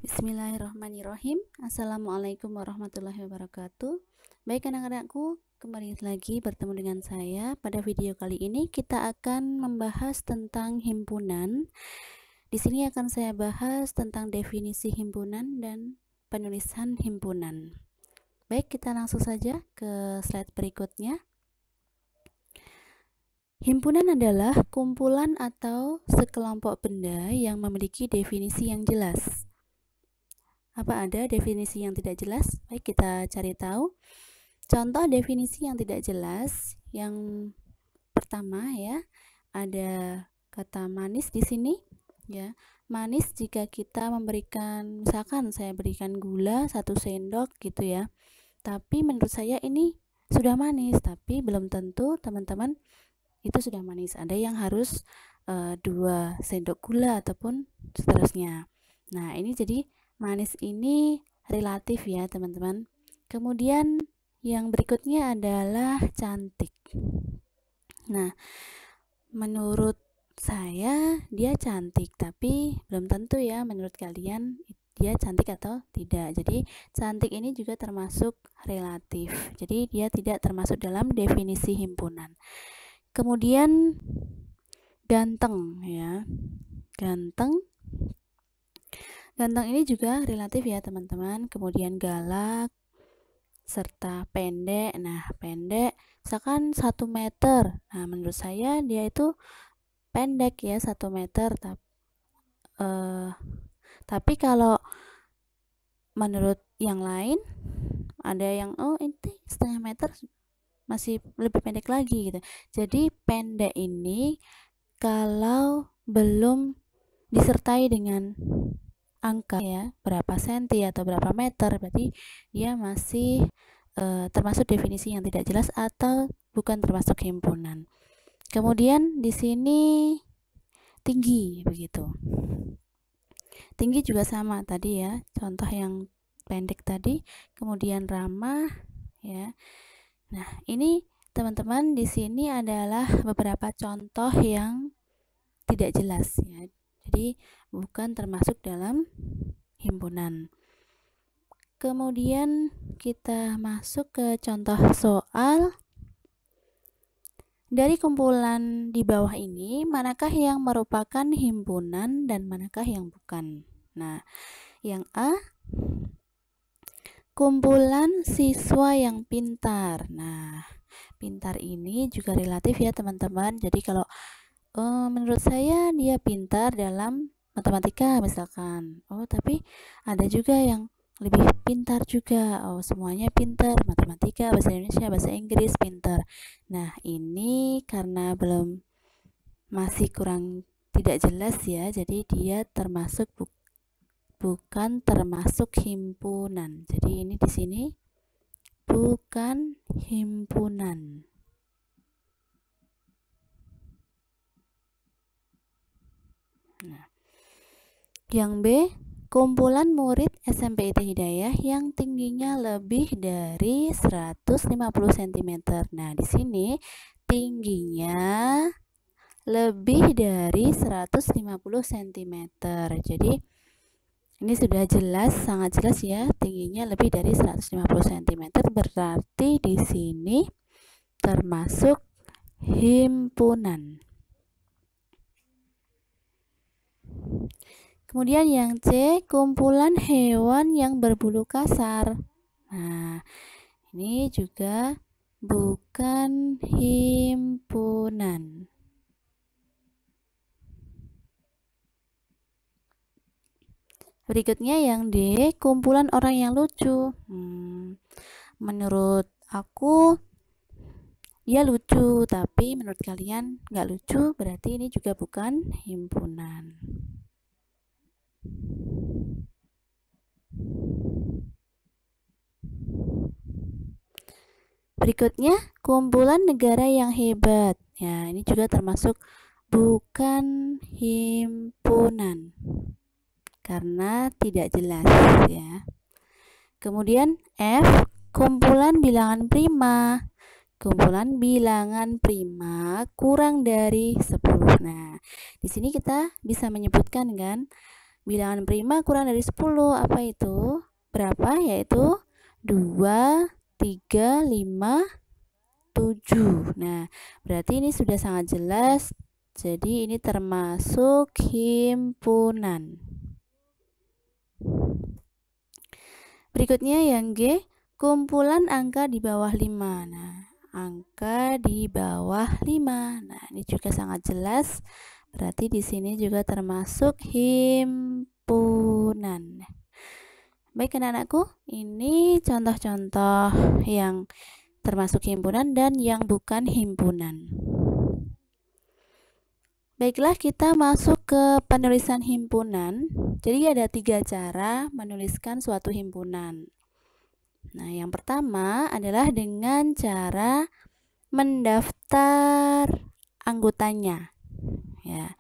Bismillahirrahmanirrahim. Assalamualaikum warahmatullahi wabarakatuh. Baik anak-anakku, kembali lagi bertemu dengan saya. Pada video kali ini kita akan membahas tentang himpunan. Di sini akan saya bahas tentang definisi himpunan dan penulisan himpunan. Baik, kita langsung saja ke slide berikutnya. Himpunan adalah kumpulan atau sekelompok benda yang memiliki definisi yang jelas. Apa ada definisi yang tidak jelas? Baik, kita cari tahu. Contoh definisi yang tidak jelas yang pertama ya, ada kata manis di sini ya. Manis jika kita memberikan, misalkan saya berikan gula 1 sendok gitu ya. Tapi menurut saya ini sudah manis, tapi belum tentu teman-teman itu sudah manis. Ada yang harus 2 sendok gula ataupun seterusnya. Nah, ini jadi manis ini relatif ya teman-teman. Kemudian yang berikutnya adalah cantik. Nah, menurut saya dia cantik, tapi belum tentu ya menurut kalian dia cantik atau tidak. Jadi cantik ini juga termasuk relatif. Jadi dia tidak termasuk dalam definisi himpunan. Kemudian ganteng ya. Ganteng ini juga relatif ya teman-teman. Kemudian galak serta pendek. Nah, pendek misalkan 1 meter. Nah, menurut saya dia itu pendek ya, 1 meter. Tapi kalau menurut yang lain ada yang ini setengah meter masih lebih pendek lagi gitu. Jadi pendek ini kalau belum disertai dengan angka ya, berapa senti atau berapa meter, berarti dia masih termasuk definisi yang tidak jelas atau bukan termasuk himpunan. Kemudian di sini tinggi begitu. Tinggi juga sama tadi ya, contoh yang pendek tadi. Kemudian ramah ya. Nah, ini teman-teman di sini adalah beberapa contoh yang tidak jelas ya. Jadi bukan termasuk dalam himpunan. Kemudian kita masuk ke contoh soal. Dari kumpulan di bawah ini, manakah yang merupakan himpunan dan manakah yang bukan? Nah, yang A, kumpulan siswa yang pintar. Nah, pintar ini juga relatif ya teman-teman. Jadi kalau menurut saya dia pintar dalam matematika misalkan. Tapi ada juga yang lebih pintar juga. Semuanya pintar, matematika, bahasa Indonesia, bahasa Inggris pintar. Nah, ini karena belum masih kurang tidak jelas ya. Jadi dia termasuk bukan termasuk himpunan. Jadi ini di sini bukan himpunan. Nah, yang B, kumpulan murid SMP IT Hidayah yang tingginya lebih dari 150 cm. Nah, di sini tingginya lebih dari 150 cm. Jadi ini sudah jelas, sangat jelas ya, tingginya lebih dari 150 cm. Berarti di sini termasuk himpunan. Kemudian yang C, kumpulan hewan yang berbulu kasar. Nah, ini juga bukan himpunan. Berikutnya yang D, kumpulan orang yang lucu. Menurut aku dia lucu, tapi menurut kalian nggak lucu, berarti ini juga bukan himpunan. Berikutnya, kumpulan negara yang hebat. Ya, ini juga termasuk bukan himpunan karena tidak jelas ya. Kemudian F, kumpulan bilangan prima. Kumpulan bilangan prima kurang dari 10. Nah, di sini kita bisa menyebutkan kan bilangan prima kurang dari 10. Apa itu? Berapa? Yaitu 2, 3, 5, 7. Nah, berarti ini sudah sangat jelas. Jadi ini termasuk himpunan. Berikutnya yang G, kumpulan angka di bawah 5. Nah, angka di bawah 5. Nah, ini juga sangat jelas. Berarti di sini juga termasuk himpunan. Baik anak-anakku, ini contoh-contoh yang termasuk himpunan dan yang bukan himpunan. Baiklah, kita masuk ke penulisan himpunan. Jadi ada 3 cara menuliskan suatu himpunan. Nah, yang pertama adalah dengan cara mendaftar anggotanya. Ya,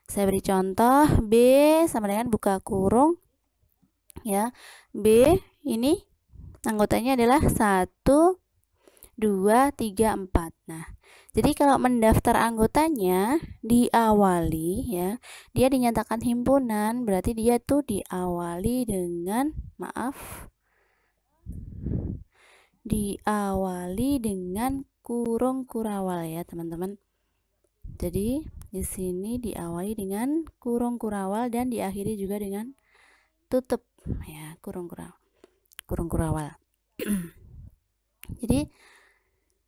saya beri contoh, B sama dengan buka kurung. Ya, B ini anggotanya adalah 1, 2, 3, 4. Nah, jadi kalau mendaftar anggotanya diawali, ya, dia dinyatakan himpunan, berarti dia tuh diawali dengan, diawali dengan kurung kurawal ya teman-teman. Jadi di sini diawali dengan kurung kurawal dan diakhiri juga dengan tutup ya, kurung kurawal. Jadi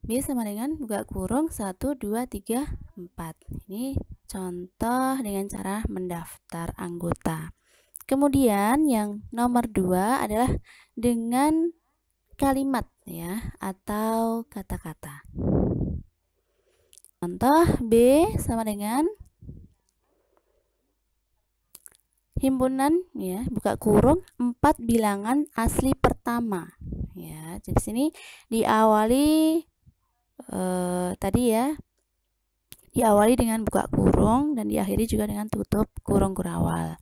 B sama dengan buka kurung 1, 2, 3, 4. Ini contoh dengan cara mendaftar anggota. Kemudian yang nomor 2 adalah dengan kalimat ya atau kata-kata. Contoh B sama dengan himpunan ya, buka kurung 4 bilangan asli pertama. Ya, jadi sini diawali tadi ya. Diawali dengan buka kurung dan diakhiri juga dengan tutup kurung kurawal.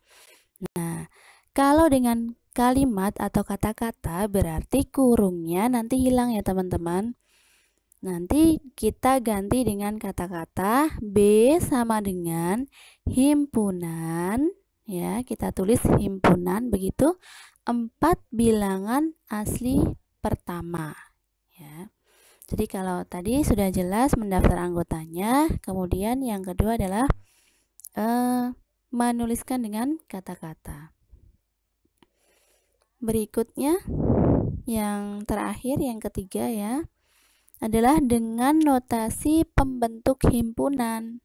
Nah, kalau dengan kalimat atau kata-kata berarti kurungnya nanti hilang ya teman-teman. Nanti kita ganti dengan kata-kata B sama dengan himpunan ya, kita tulis himpunan begitu 4 bilangan asli pertama ya. Jadi kalau tadi sudah jelas mendaftar anggotanya, kemudian yang kedua adalah menuliskan dengan kata-kata. Berikutnya yang terakhir, yang ketiga ya, adalah dengan notasi pembentuk himpunan.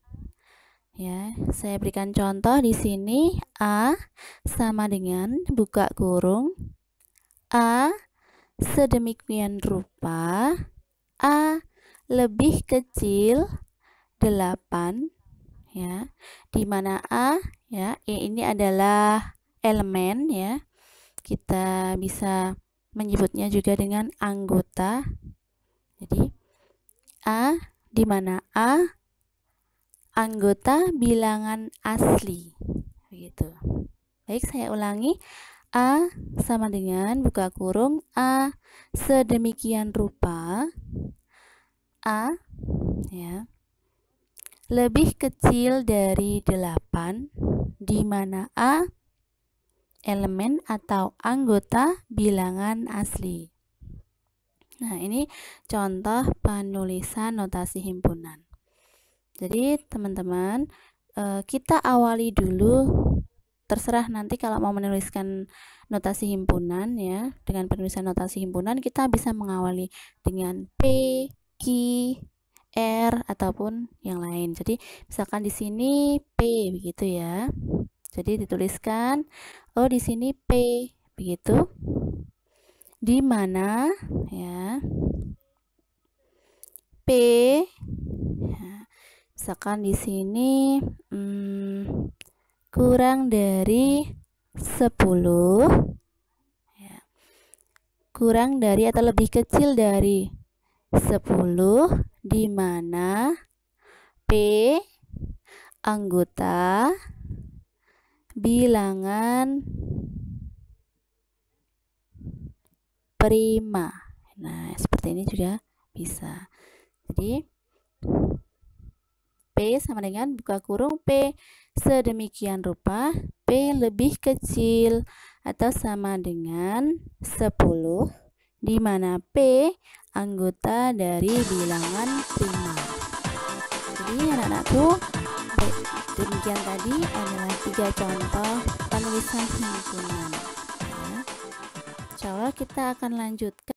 Ya, saya berikan contoh di sini. A sama dengan buka kurung A sedemikian rupa A lebih kecil 8 ya, di mana A ya, ini adalah elemen ya. Kita bisa menyebutnya juga dengan anggota. Jadi A di mana A anggota bilangan asli. Begitu. Baik, saya ulangi. A sama dengan buka kurung A sedemikian rupa A ya lebih kecil dari 8 di mana A elemen atau anggota bilangan asli. Nah, ini contoh penulisan notasi himpunan. Jadi teman-teman, kita awali dulu, terserah nanti kalau mau menuliskan notasi himpunan ya, dengan penulisan notasi himpunan kita bisa mengawali dengan P, Q, R ataupun yang lain. Jadi misalkan di sini P begitu ya. Jadi dituliskan di sini P begitu. Di mana ya P ya, misalkan di sini kurang dari 10 ya, kurang dari atau lebih kecil dari 10 di mana P anggota bilangan prima. Nah, seperti ini juga bisa. Jadi P sama dengan buka kurung P sedemikian rupa P lebih kecil atau sama dengan 10, di mana P anggota dari bilangan prima. Jadi anak-anakku, demikian tadi adalah 3 contoh penulisan himpunan. Ya. Insya Allah kita akan lanjutkan